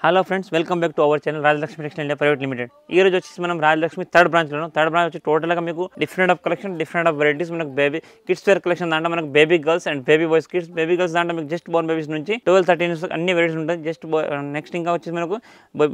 Hello friends, welcome back to our channel Rajalakshmi textile India private limited. ఈ రోజు వచ్చేసి మనం రాజలక్ష్మి థర్డ్ బ్రాంచ్ వచ్చి టోటల్గా మీకు different of collection, different of varieties. మనకు బేబీ కిడ్స్ వేర్ కలెక్షన్ దాంట్లో మనకు baby girls and baby boys kids. Baby girls దాంట్లో మీకు జస్ట్ బోర్న్ బేబీస్ నుంచి 12-13 ఇయర్స్ అన్ని వెరైటీస్ ఉంటాయి. నెక్స్ట్ ఇంకా వచ్చేసి మనకు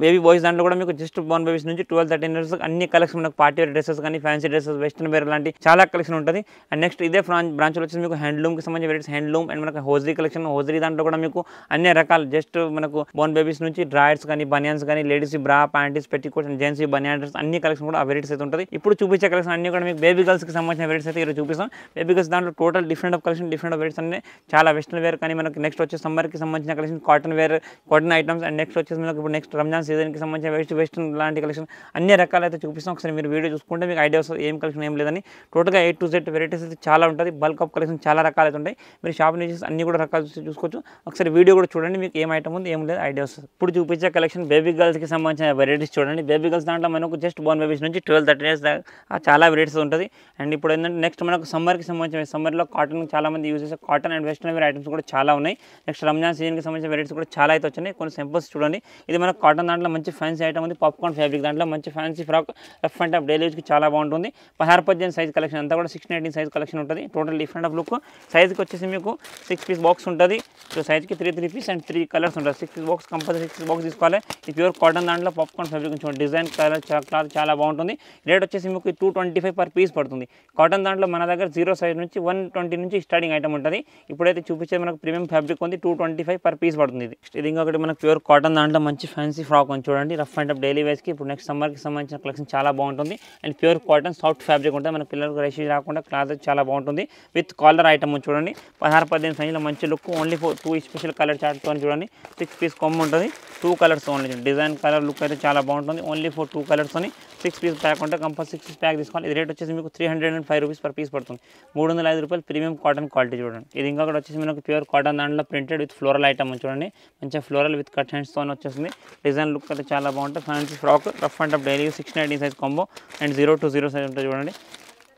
బేబీ బాయ్స్ దాంట్లో కూడా మీకు జస్ట్ బోర్న్ బేబీస్ నుంచి 12-13 ఇయర్స్ అన్ని కలెక్షన్ మనకు పార్టీ వేర్ డ్రెసెస్ కానీ, ఫ్యాన్సీ డ్రెసెస్, వెస్టర్న్ వేర్ లాంటి చాలా కలెక్షన్ ఉంటుంది. అండ్ నెక్స్ట్ ఇదే బ్రాంచ్లో వచ్చేసి మీకు హ్యాండ్లూమ్కి సంబంధించిన వెరైటీస్, హ్యాండ్లూమ్ అండ్ మనకు హోజరీ కలెక్షన్. హోజరీ దాంట్లో కూడా మీకు అన్ని రకాలు జస్ట్ మనకు బోర్న్ బేబీస్ నుంచి డ్రాయర్స్ కానీ, బనియన్స్ కానీ, లేడీస్ బ్రా, panties, petticoats and gents banians అన్ని కలెక్షన్ కూడా ఆ వెరైటీస్ అయితే ఉంటుంది. ఇప్పుడు చూపించే కలెక్షన్ అన్ని కూడా మీకు బేబీ గర్ల్స్ కి సంబంధించిన వెరైటీస్ అయితే ఈరోజు చూపిస్తాం. బేబీ గర్ల్స్ దాంట్లో total different of collection, different of varieties అన్ని చాలా వెస్టర్న్ వేర్ కానీ, మనకి నెక్స్ట్ వచ్చే సమ్మర్ కి సంబంధించిన collection, cotton wear, cotton items. And next వచ్చేసి మనకి ఇప్పుడు నెక్స్ట్ రంజాన్ సీజన్ కి సంబంధించిన వెస్టర్న్ లాంటి కలెక్షన్ అన్ని రకాలు అయితే చూపిస్తాం. ఒకసారి మీరు వీడియో చూసుకుంటే మీకు ఐడియా వస్తుంది ఏం కలెక్షన్ ఏం లేదని. టోటల్గా A to Z వెరైటీస్ అయితే చాలా ఉంటుంది. బల్క్ ఆఫ్ కలెక్షన్ చాలా రకాలు అయితే ఉంటాయి. మీరు షాప్ నుంచి అన్ని కూడా రకాలు చూసుకోవచ్చు. ఒకసారి వీడియో కూడా చూడండి, మీకు ఏం ఐటమ్ ఉంది ఏం లేదు ఐడియా వస్తుంది. ఇప్పుడు చూపించే కలెక్షన్ బేబీ గర్ల్స్ కి సంబంధించిన వెరైటీస్ చూడండి. బేబీ గర్ల్స్ దాంట్లో మనకు జస్ట్ బోర్న్ బేబీస్ నుంచి 12-13 ఇయర్స్ దాకా చాలా వెరైటీస్ ఉంటుంది. అండ్ ఇప్పుడు ఏంటంటే నెక్స్ట్ మనకు సమ్మర్కి సంబంధించిన సమ్మర్లో కాటన్ చాలా మంది యూజ్ చేసే cotton and western wear items కూడా చాలా ఉన్నాయి. నెక్స్ట్ రంజాన్ సీజన్కి సంబంధించిన వెరైటీస్ కూడా చాలా అయితే వచ్చినాయి. కొన్ని సింపుల్స్ చూడండి. ఇది మనకు కాటన్ దాంట్లో మంచి ఫ్యాన్సీ ఐటమ్ ఉంది. పాప్కార్న్ ఫ్యాబ్రిక్ దాంట్లో మంచి fancy frock, rough and tough daily యూజ్కి చాలా బాగుంటుంది. 16-18 సైజ్ కలెక్షన్ అంతా కూడా 16-18 సైజ్ కలెక్షన్ ఉంటుంది. Total different of look. సైజ్కి వచ్చేసి మీకు 6 పీస్ బాక్స్ ఉంటుంది. సో సైజ్కి 3 పీస్ అండ్ 3 కలర్స్ ఉంటుంది. 6 piece box compulsory 6 piece box తీసుకోవాలి. ఈ ప్యూర్ కాటన్ దాంట్లో పాప్కార్న్ ఫ్యాబ్రిక్ నుంచి డిజైన్ కలర్ క్లాత్ చాలా బాగుంటుంది. రేట్ వచ్చేసి మీకు 225 పర్ పీస్ పడుతుంది. కాటన్ దాంట్లో మన దగ్గర 0 సైజ్ నుంచి 120 నుంచి స్టార్టింగ్ ఐటమ్ ఉంటుంది. ఇప్పుడైతే చూపించేది మనకు ప్రీమియం ఫ్యాబ్రిక్ ఉంది. 225 పర్ పీస్ పడుతుంది. ఇది ఇంకొకటి మనకు ప్యూర్ కాటన్ దాంట్లో మంచి ఫ్యాన్సీ ఫ్రాక్ ఉంది చూడండి. రఫ్ అండ్ టఫ్ డైలీ వేస్కి ఇప్పుడు నెక్స్ట్ సమ్మర్కి సంబంధించిన కలెక్షన్ చాలా బాగుంటుంది. And pure cotton soft fabric ఉంటుంది. మన పిల్లలకు రేష్ రాకుండా క్లాత్ చాలా బాగుంటుంది. విత్ కాలర్ ఐటమ్ చూడండి. 16-18 సైజ్లో మంచి లుక్. ఓన్లీ 2 స్పెషల్ కలర్ చార్ట్తో చూడండి. 6 పీస్ కొమ్ము ఉంటుంది. 2 colours only. Design colour look అయితే చాలా బాగుంటుంది. ఓన్లీ 2 కలర్స్ అని 6 పీస్ ప్యాక్ ఉంటే కంపల్సరీ 6 పీస్ ప్యాక్ తీసుకోవాలి. ఇది రేట్ వచ్చేసి మీకు 305 రూపీస్ పర్ పీస్ పడుతుంది. 305 రూపాయలు ప్రీమియం కాటన్ క్వాలిటీ చూడండి. ఇది ఇంకొకటి వచ్చేసి మనకు ప్యూర్ కాటన్ దాంట్లో ప్రింటెడ్ విత్ ఫ్లోరల్ ఐటమ్ చూడండి. మంచిగా ఫ్లోరల్ విత్ కట్ హ్యాండ్స్తో వచ్చేసింది. డిజైన్ లుక్ అయితే చాలా బాగుంటుంది. Fancy frock, rough and tough daily 16-18 size combo and 0 to 0 size ఉంటుంది చూడండి.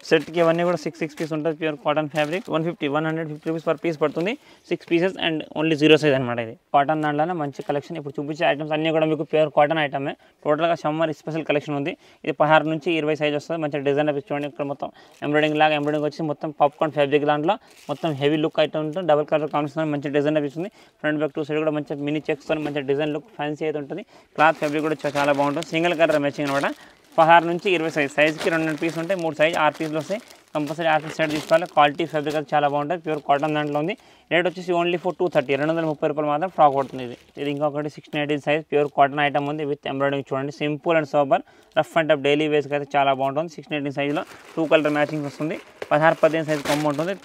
సెట్కి ఇవన్నీ కూడా 6 పీస్ ఉంటుంది. Pure cotton fabric 150 rupees per piece పడుతుంది. 6 పీసెస్ అండ్ ఓన్లీ 0 సైజ్ అనమాట. ఇది కాటన్ దాంట్లోనే మంచి కలెక్షన్. ఇప్పుడు చూపించే ఐటమ్స్ అన్నీ కూడా మీకు ప్యూర్ కాటన్ ఐటమే. టోటల్గా సమ్మర్ స్పెషల్ కలెక్షన్ ఉంది. ఇది 16 నుంచి 20 సైజ్ వస్తుంది. మంచి డిజైన్ చూడండి. ఇక్కడ మొత్తం ఎంబ్రాయిడింగ్ లాగా ఎంబ్రాయిడింగ్ వచ్చి మొత్తం పాప్కార్న్ ఫ్యాబ్రిక్ దాంట్లో మొత్తం హెవీ లుక్ అయితే ఉంటుంది. డబుల్ కలర్ కాంబినేషన్ మంచి డిజైన్ అనిపిస్తుంది. ఫ్రంట్ బ్యాక్ 2 సైడ్ కూడా మంచి మినీ చెక్స్తో మంచి డిజైన్ లుక్ ఫ్యాన్సీ అయితే ఉంటుంది. క్లాత్ ఫ్యాబ్రిక్ కూడా చాలా బాగుంటుంది. సింగిల్ కలర్ మ్యాచింగ్ అనమాట. 16 నుంచి 20 సైజ్కి 2 పీస్ ఉంటాయి. 3 సైజ్ 6 పీసులు వస్తాయి. కంపల్సరీ 6 పీస్ సెట్ తీసుకోవాలి. క్వాలిటీ ఫ్యాబ్రిక్ అది చాలా బాగుంటుంది. ప్యూర్ కాటన్ దాంట్లో ఉంది. రేట్ వచ్చేసి ఓన్లీ 230 రూపాయలు మాత్రం ఫ్రాక్ పడుతుంది. ఇది ఇంకొకటి 16-18 సైజ్ ప్యూర్ కాటన్ ఐటమ్ ఉంది. విత్ ఎంబ్రాయిడింగ్ చూడండి. Simple and super rough and tough daily వేస్కి అయితే చాలా బాగుంటుంది. 16-18 సైజ్లో 2 కలర్ మ్యాచింగ్ వస్తుంది. 16-18 సైజ్ కొమ్ము ఉంటుంది.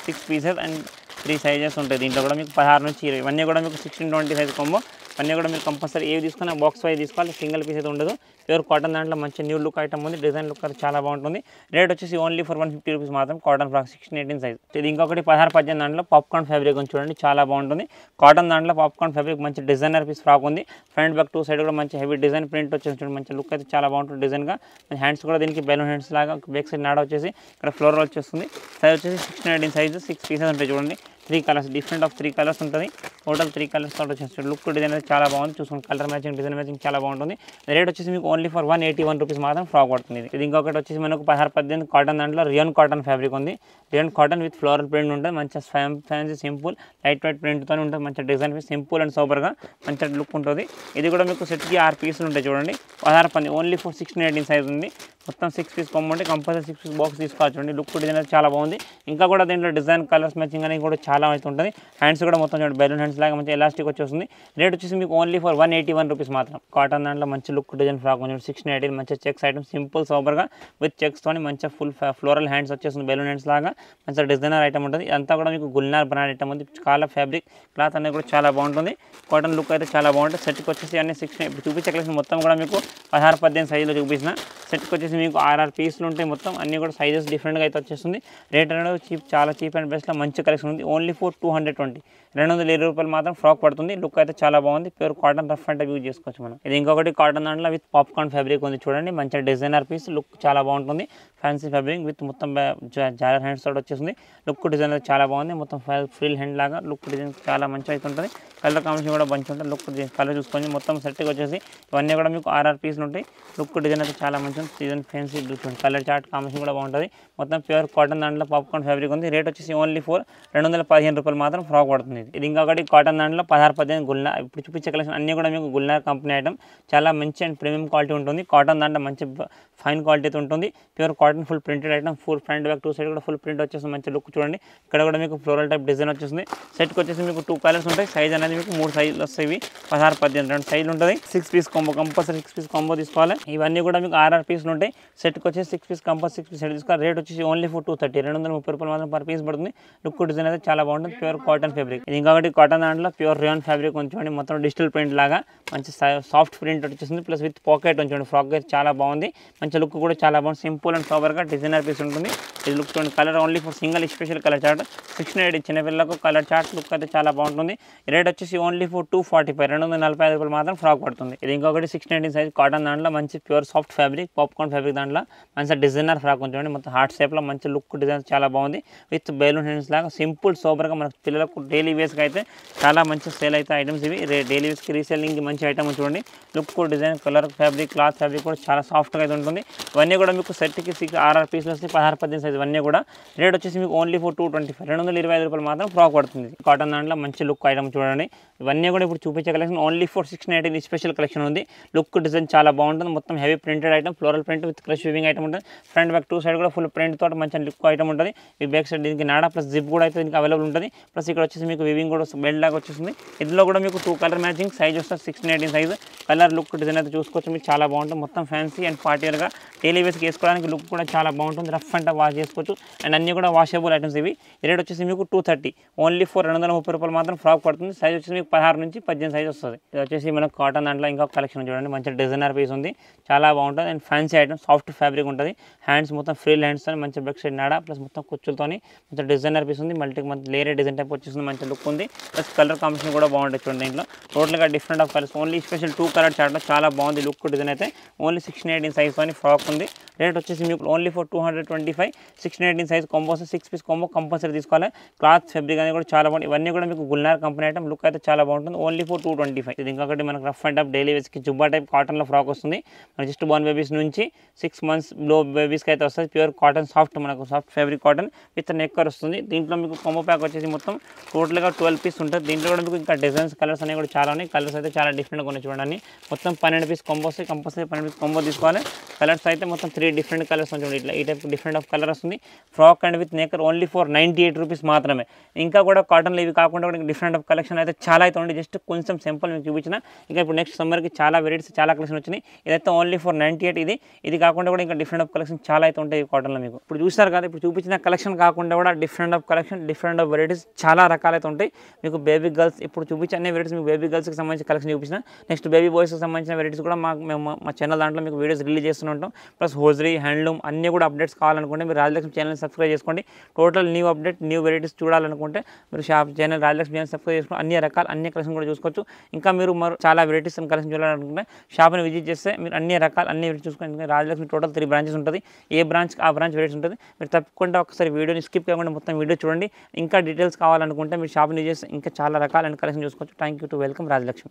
6 పీసెస్ అండ్ 3 సైజెస్ ఉంటాయి. దీంట్లో కూడా మీకు 16 నుంచి 20 ఇవన్నీ కూడా మీకు 16-20 సైజ్ కొమ్ము. అన్నీ కూడా మీరు కంపల్సరీ ఏవి తీసుకున్నా బాక్స్ వైజ్ తీసుకోవాలి. సింగిల్ పీస్ అయితే ఉండదు. ప్యూర్ కాటన్ దాంట్లో మంచి న్యూ లుక్ ఐటమ్ ఉంది. డిజైన్ లుక్ అయితే చాలా బాగుంటుంది. రేట్ వచ్చేసి ఓన్లీ 150 రూపీస్ మాత్రం కాటన్ ఫ్రాక్ 16-18 సైజ్. ఇది ఇంకొకటి 16-18 దాంట్లో పాప్కార్న్ ఫ్యాబ్రిక్ ఉంది చూడండి. చాలా బాగుంటుంది. కాటన్ దాంట్లో పాప్కార్న్ ఫ్యాబ్రిక్ మంచి డిజైనర్ పీస్ ఫ్రాక్ ఉంది. ఫ్రంట్ బ్యాక్ 2 సైడ్ కూడా మంచి హెవీ డిజైన్ ప్రింట్ వచ్చేసి చూడండి. మంచి లుక్ అయితే చాలా బాగుంటుంది. డిజైన్గా హ్యాండ్స్ కూడా దీనికి బెలూన్ హ్యాండ్స్ లాగా బ్యాక్ సైడ్ నాడ వచ్చేసి ఇక్కడ ఫ్లోర్ వచ్చేస్తుంది. సైజ్ వచ్చేసి 16-18 సైజ్ 6 పీసెస్ ఉంటాయి చూడండి. 3 కలర్స్ డిఫరెంట్ ఆఫ్ 3 కలర్స్ ఉంటుంది. టోటల్ 3 కలర్స్ తోటి వచ్చేసి లుక్ డిజైన్ అయితే చాలా బాగుంది. చూసుకోండి. కలర్ మ్యాచింగ్ డిజైన్ మ్యాచింగ్ చాలా బాగుంటుంది. రేట్ వచ్చేసి మీకు ఓన్లీ 181 రూపీస్ మాత్రం ఫ్రాక్ పడుతుంది. ఇది ఇంకొకటి వచ్చేసి మనకు 16-18 కాటన్ దాంట్లో రియాన్ కాటన్ ఫ్యాబ్రిక్ ఉంది. Rayon cotton with floral print ఉంటుంది. మంచి ఫ్యాన్సీ సింపుల్ లైట్ వెయిట్ ప్రింట్తో ఉంటుంది. మంచి డిజైన్ సింపుల్ అండ్ సూపర్గా మంచి లుక్ ఉంటుంది. ఇది కూడా మీకు సెట్కి 6 పీసులు ఉంటాయి చూడండి. 16 ఓన్లీ 16-18 సైజ్ ఉంది. మొత్తం 6 పీస్ కొమ్మంటే కంపల్సరీ 6 పీస్ బాక్స్ తీసుకోవచ్చు. చూడండి. లుక్ డిజైన్ అయితే చాలా బాగుంది. ఇంకా కూడా దీంట్లో డిజైన్ కలర్స్ మ్యాచింగ్ అనేది కూడా చాలా అయితే ఉంటుంది. హ్యాండ్స్ కూడా మొత్తం చూడండి. బెలూన్ హ్యాండ్స్ లాగా మంచి ఎలాస్టిక్ వచ్చేస్తుంది. రేట్ వచ్చేసి మీకు ఓన్లీ 181 రూపీస్ మాత్రం. కాటన్ దాంట్లో మంచి లుక్ డిజైన్ ఫ్రాక్ ఉంది. 16-18 మంచి చెక్స్ ఐటమ్ సింపుల్ సూపర్గా విత్ చెక్స్తో మంచిగా ఫుల్ ఫ్లోరల్ హ్యాండ్స్ వచ్చేస్తుంది. బెలూన్ హ్యాండ్స్ లాగా మంచిగా డిజైనర్ ఐటమ్ ఉంటుంది. ఇదంతా కూడా మీకు గుల్నార్ బ్రాండ్ ఐటమ్ ఉంది. చాలా ఫ్యాబ్రిక్ క్లాత్ అనేది కూడా చాలా బాగుంటుంది. కాటన్ లుక్ అయితే చాలా బాగుంటుంది. సెట్కి వచ్చేసి అన్ని 16 చూపించే కలెక్షన్ మొత్తం కూడా మీకు 16-18 సైజులో చూపించిన. సెట్కి వచ్చేసి మీకు 6 పీసులు ఉంటాయి. మొత్తం అన్ని కూడా సైజెస్ డిఫరెంట్గా అయితే వచ్చేస్తుంది. రేట్ అనేది చాలా చీప్ అండ్ బెస్ట్లో మంచి కలెక్షన్ ఉంది. ఓన్లీ 220 220 రూపాయలు మాత్రం ఫ్రాక్ పడుతుంది. లుక్ అయితే చాలా బాగుంది. Pure cotton rough and use చేసుకోవచ్చు మనం. ఇది ఇంకొకటి కాటన్ దాంట్లో విత్ పాప్కార్న్ ఫ్యాబ్రిక్ ఉంది చూడండి. మంచి డిజైనర్ పీస్, లుక్ చాలా బాగుంటుంది. ఫ్యాన్సీ ఫ్యాబ్రిక్ విత్ మొత్తం జాలర్ హ్యాండ్స్ తోటి వచ్చేసింది. లుక్ డిజైన్ అయితే చాలా బాగుంది. మొత్తం ఫ్రిల్ హ్యాండ్ లాగా లుక్ డిజైన్ చాలా మంచిగా అయితే ఉంటుంది. కలర్ కాంబినేషన్ కూడా మంచిగా ఉంటుంది. లుక్ కలర్ చూసుకొని మొత్తం సెట్గా వచ్చేసి ఇవన్నీ కూడా మీకు 6 పీసులు ఉంటాయి. లుక్ డిజైన్ అయితే చాలా మంచిగా ఉంది. Design fancy colour chart combination కూడా బాగుంటుంది. మొత్తం ప్యూర్ కాటన్ దాంట్లో పాప్కార్న్ ఫ్యాబ్రిక్ ఉంది. రేట్ వచ్చేసి ఓన్లీ 215 రూపాయలు మాత్రం ఫ్రాక్ పడుతుంది. ఇది ఇంకొకటి కాటన్ దాంట్లో 16-18 గుల్నార్. ఇప్పుడు చూపించే కలెక్షన్ అన్నీ కూడా మీకు గుల్నార్ కంపెనీ ఐటమ్. చాలా మంచి అండ్ ప్రీమియం క్వాలిటీ ఉంటుంది. కాటన్ దాంట్లో మంచి ఫైన్ క్వాలిటీ ఉంటుంది. Pure cotton full printed item. Full front back 2 side కూడా ఫుల్ ప్రింట్ వచ్చేసి మంచి లుక్ చూడండి. ఇక్కడ కూడా మీకు ఫ్లోరల్ టైప్ డిజైన్ వచ్చేసింది. సెట్కి వచ్చేసి మీకు 2 కలర్స్ ఉంటాయి. సైజ్ అనేది మీకు 3 సైజులు వస్తాయి. 16-18 2 సైజులు ఉంటుంది. 6 piece combo compulsory 6 piece combo తీసుకోవాలి. ఇవన్నీ కూడా మీకు 6 పీసులు ఉంటాయి. సెట్కి వచ్చేసి 6 పీస్ కంపల్సరీ 6 పీస్ సెట్ తీసుకోవాలి. రేట్ వచ్చేసి ఓన్లీ 230 230 రూపాయలు మాత్రం పర్ పీస్ పడుతుంది. లుక్ డిజైన్ అయితే చాలా బాగుంటుంది. Pure cotton fabric. ఇది ఇంకొకటి కాటన్ దాంట్లో ప్యూర్ రియాన్ ఫ్యాబ్రిక్ ఉంచండి. మొత్తం డిజిటల్ ప్రింట్ లాగా మంచి సాఫ్ట్ ప్రింట్ వచ్చేసింది. ప్లస్ విత్ పాకెట్ ఉంచండి. ఫ్రాక్ అయితే చాలా బాగుంది. మంచి లుక్ కూడా చాలా బాగుంది. సింపుల్ అండ్ సోబర్గా డిజైనర్ పీస్ ఉంటుంది. ఇది లుక్ చూడండి. Colour only single special colour chart 690 చిన్నపిల్లలకు కలర్ చార్ట్. లుక్ అయితే చాలా బాగుంటుంది. రేట్ వచ్చేసి ఓన్లీ 245 245 రూపాయలు మాత్రం ఫ్రాక్ పడుతుంది. ఇది ఇంకొకటి 690 సైజ్ కాటన్ దాంట్లో మంచి pure soft fabric popcorn fabric దాంట్లో మంచి డిజైనర్ ఫ్రాక్ ఉంచండి. మొత్తం హార్ట్ షేప్లో మంచి లుక్ డిజైన్ చాలా బాగుంది. విత్ బెలూన్ హ్యాండ్స్ లాగా సింపుల్ సోబర్గా మనకు పిల్లలకు డైలీ వేస్కి అయితే చాలా మంచి సేల్ అయితే ఐటమ్స్ ఇవి. డైలీ వేస్కి రీసేలింగ్కి మంచి ఐటమ్ చూడండి. Look design colour fabric cloth fabric కూడా చాలా సాఫ్ట్గా అయితే ఉంటుంది. ఇవన్నీ కూడా మీకు సెట్కి 6 పీసులు వస్తాయి. 16-18 సైజ్ ఇవన్నీ కూడా. రేట్ వచ్చేసి మీకు ఓన్లీ 225 225 రూపాయలు మాత్రం ఫ్రాక్ పడుతుంది. కాటన్ దాంట్లో మంచి లుక్ ఐటమ్ చూడండి. ఇవన్నీ కూడా ఇప్పుడు చూపించే కలెక్షన్ ఓన్లీ 690 స్పెషల్ కలెక్షన్ ఉంది. లుక్ డిజైన్ చాలా బాగుంటుంది. మొత్తం heavy printed item floral print with crush weaving item ఉంటుంది. ఫ్రంట్ బ్యాక్ 2 సైడ్ కూడా ఫుల్ ప్రింట్ తోటి మంచి లుక్ ఐటమ్ ఉంటుంది. ఈ బ్యాక్ సైడ్ దీనికి నాడా ప్లస్ జిప్ కూడా అయితే దీనికి అవైలబుల్ ఉంటుంది. ప్లస్ ఇక్కడ వచ్చేసి మీకు వీవింగ్ కూడా బెల్ట్ లాగా వచ్చేసింది. ఇందులో కూడా మీకు 2 కలర్ మ్యాచింగ్ సైజ్ వస్తుంది. 690 సైజ్ కలర్ లుక్ డిజైన్ అయితే చూసుకోవచ్చు. మీకు చాలా బాగుంటుంది. మొత్తం ఫ్యాన్సీ అండ్ పార్టీగా డైలీ వేస్కి వేసుకోవడానికి లుక్ కూడా చాలా బాగుంటుంది. రఫ్ అండ్ వాష్ చేసుకోవచ్చు. అండ్ అన్ని కూడా వాషబుల్ ఐటమ్స్ ఇవి. రేట్ వచ్చేసి మీకు 230 ఓన్లీ 230 రూపాయలు మాత్రం ఫ్రాక్ పడుతుంది. సైజ్ వచ్చేసి మీకు 16 నుంచి 18 సైజ్ వస్తుంది. ఇది వచ్చేసి మనకు కాటన్ దాంట్లో ఇంకా కలెక్షన్ చూడండి. మంచి డిజైనర్ పీస్ ఉంది. చాలా బాగుంటుంది. And fancy item soft fabric ఉంటుంది. హ్యాండ్స్ మొత్తం ఫ్రీల్ హ్యాండ్స్ తో మంచి బ్యాక్ సైడ్ నాడా ప్లస్ మొత్తం కుచ్చులతోని మంచి డిజైనర్ పీస్ ఉంది. మంచి లేయర్ డిజైన్ టైప్ వచ్చేసింది. మంచి లుక్ ఉంది. ప్లస్ కలర్ కాంబినేషన్ కూడా బాగుంటుంది చూడండి. దీంట్లో టోటల్గా different of colours only special 2 colour chart చాలా బాగుంది. లుక్ డిజైన్ అయితే ఓన్లీ 690 సైజ్ తోని ఫ్రాక్ ఉంది. రేట్ వచ్చేసి మీకు only 225 690 size combos 6 piece combo compulsory తీసుకోవాలి. క్లాత్ ఫ్యాబ్రిక్ అనేది కూడా చాలా బాగుంది. ఇవన్నీ కూడా మీకు గుల్నార్ కంపెనీ ఐటమ్. లుక్ అయితే చాలా బాగుంటుంది. ఓన్లీ 225. ఇది ఇంకొకటి మనకు రఫ్ అండ్ అప్ డైలీ వేస్కి జుబ్బా టైప్ కాటన్లో ఫ్రాక్ వస్తుంది. మన జస్ట్ 1 బేబీస్ నుంచి 6 మంత్స్ లో బేబీస్కి అయితే వస్తుంది. ప్యూర్ కాటన్ సాఫ్ట్ మనకు సాఫ్ట్ ఫ్యాబ్రిక్ కాటన్ విత్ నెక్కర్ వస్తుంది. దీంట్లో మీకు కాంబో ప్యాక్ వచ్చేసి మొత్తం టోటల్గా 12 పీస్ ఉంటుంది. దీంట్లో కూడా మీకు ఇంకా డిజైన్స్ కలర్స్ అనేవి కూడా చాలా ఉన్నాయి. కలర్స్ అయితే చాలా డిఫరెంట్గా ఉన్నాయి చూడండి. మొత్తం 12 పీస్ కాంబో వస్తాయి. కంపల్సరీ 12 పీస్ కాంబో తీసుకోవాలి. కలర్స్ అయితే మొత్తం 3 డిఫరెంట్ కలర్స్ చూడండి. ఇట్లా ఈ టైప్ డిఫరెంట్ ఆఫ్ కలర్ వస్తుంది. Frock and with nicker only 98 rupees మాత్రమే. ఇంకా కూడా కాటన్లో ఇవి కాకుండా కూడా డిఫరెంట్ ఆఫ్ కలెక్షన్ అయితే చాలా అయితే ఉంది. జస్ట్ కొంచెం సింపుల్ మీకు చూపించిన. ఇంకా ఇప్పుడు నెక్స్ట్ సమ్మర్కి చాలా వెరైటీస్ చాలా కలెక్షన్ వచ్చినాయి. ఇదైతే ఓన్లీ 98. ఇది కాకుండా కూడా ఇంకా డిఫరెంట్ ఆఫ్ కలెక్షన్ చాలా అయితే ఉంటాయి కాటన్లో. మీకు ఇప్పుడు చూస్తారు కదా, ఇప్పుడు చూపించిన కలెక్షన్ కాకుండా కూడా different of collection different of varieties చాలా రకాలైతే ఉంటాయి. మీకు బేబీ గర్ల్స్ ఇప్పుడు చూపించే అన్ని వెరైటీస్ మీకు బేబీ గర్ల్స్కి సంబంధించిన కలెక్షన్ చూపించిన. నెక్స్ట్ బేబీ బాయ్స్కి సంబంధించిన వెరైటీస్ కూడా మా ఛానల్ దాంట్లో మీకు వీడియోస్ రిలీజ్ చేస్తూ ఉంటాం. ప్లస్ హోజరీ హ్యాండ్లూమ్ అన్ని కూడా అప్డేట్స్ కావాలనుకుంటే మీరు రాజలక్ష్మి ఛానల్ సబ్స్క్రైబ్ చేసుకోండి. Total new update new varieties చూడాలనుకుంటే మీరు ఛానల్ రాజలక్ష్మి ఛానల్ సబ్స్క్రైబ్ చేసుకుని అన్ని కలెక్షన్ కూడా చూసుకోవచ్చు. ఇంకా మీరు చాలా వెరైటీస్ అండ్ కలెక్షన్ చూడాలనుకుంటే షాప్ని విజిట్ చేస్తే మీరు అన్ని వెరైటీస్ చూసుకొని రాజలక్ష్మి టోటల్ 3 బ్రాంచెస్ ఉంటుంది. ఏ బ్రాంచ్ ఆ బ్రాంచ్ వెరైటీస్ ఉంటుంది. మీరు తప్పకుండా ఒకసారి వీడియోని స్కిప్ కాకుండా మొత్తం వీడియో చూడండి. ఇంకా డీటెయిల్స్ కావాలనుకుంటే మీరు షాప్ని విజిట్ చేస్తే ఇంకా చాలా రకాల కలెక్షన్ చూసుకోవచ్చు. Thank you to welcome Rajalakshmi.